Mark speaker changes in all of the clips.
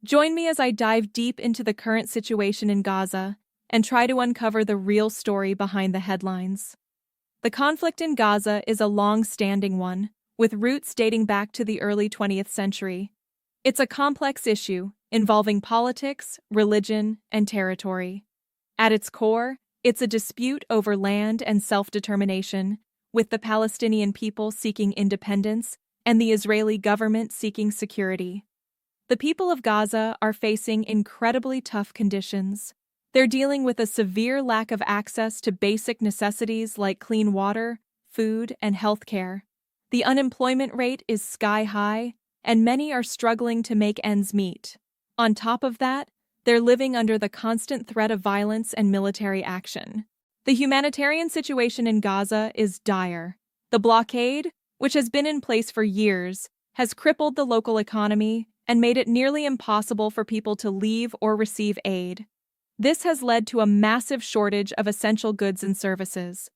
Speaker 1: Join me as I dive deep into the current situation in Gaza and try to uncover the real story behind the headlines. The conflict in Gaza is a long-standing one, with roots dating back to the early 20th century. It's a complex issue involving politics, religion, and territory. At its core, it's a dispute over land and self-determination, with the Palestinian people seeking independence and the Israeli government seeking security. The people of Gaza are facing incredibly tough conditions. They're dealing with a severe lack of access to basic necessities like clean water, food, and healthcare. The unemployment rate is sky high, and many are struggling to make ends meet. On top of that, they're living under the constant threat of violence and military action. The humanitarian situation in Gaza is dire. The blockade, which has been in place for years, has crippled the local economy and made it nearly impossible for people to leave or receive aid. This has led to a massive shortage of essential goods and services.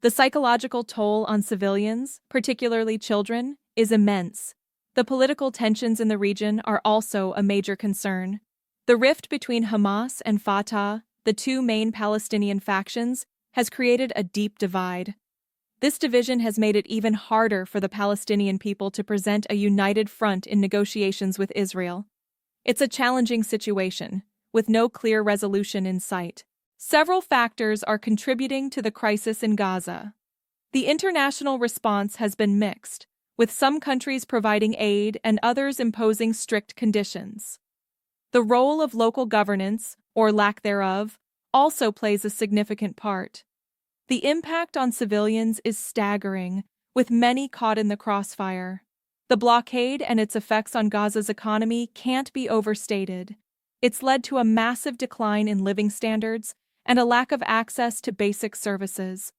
Speaker 1: The psychological toll on civilians, particularly children, is immense. The political tensions in the region are also a major concern. The rift between Hamas and Fatah, the two main Palestinian factions, has created a deep divide. This division has made it even harder for the Palestinian people to present a united front in negotiations with Israel. It's a challenging situation, with no clear resolution in sight. Several factors are contributing to the crisis in Gaza. The international response has been mixed, with some countries providing aid and others imposing strict conditions. The role of local governance, or lack thereof, also plays a significant part. The impact on civilians is staggering, with many caught in the crossfire. The blockade and its effects on Gaza's economy can't be overstated. It's led to a massive decline in living standards and a lack of access to basic services.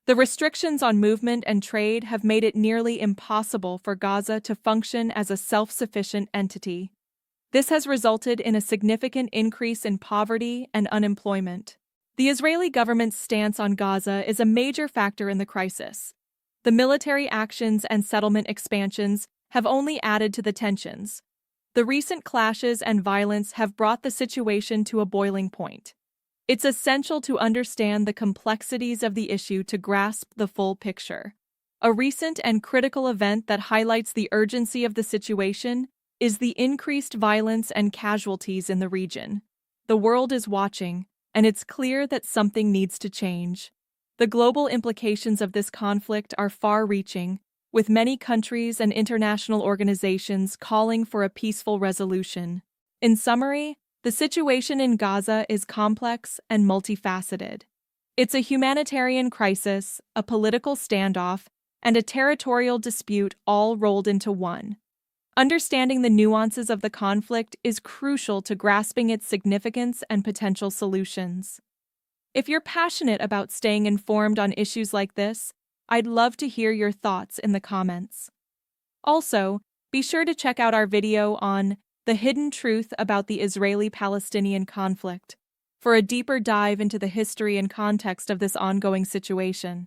Speaker 1: The restrictions on movement and trade have made it nearly impossible for Gaza to function as a self-sufficient entity. This has resulted in a significant increase in poverty and unemployment. The Israeli government's stance on Gaza is a major factor in the crisis. The military actions and settlement expansions have only added to the tensions. The recent clashes and violence have brought the situation to a boiling point. It's essential to understand the complexities of the issue to grasp the full picture. A recent and critical event that highlights the urgency of the situation is the increased violence and casualties in the region. The world is watching, and it's clear that something needs to change. The global implications of this conflict are far-reaching, with many countries and international organizations calling for a peaceful resolution. In summary, the situation in Gaza is complex and multifaceted. It's a humanitarian crisis, a political standoff, and a territorial dispute all rolled into one. Understanding the nuances of the conflict is crucial to grasping its significance and potential solutions. If you're passionate about staying informed on issues like this, I'd love to hear your thoughts in the comments. Also, be sure to check out our video on The Hidden Truth About the Israeli-Palestinian Conflict for a deeper dive into the history and context of this ongoing situation.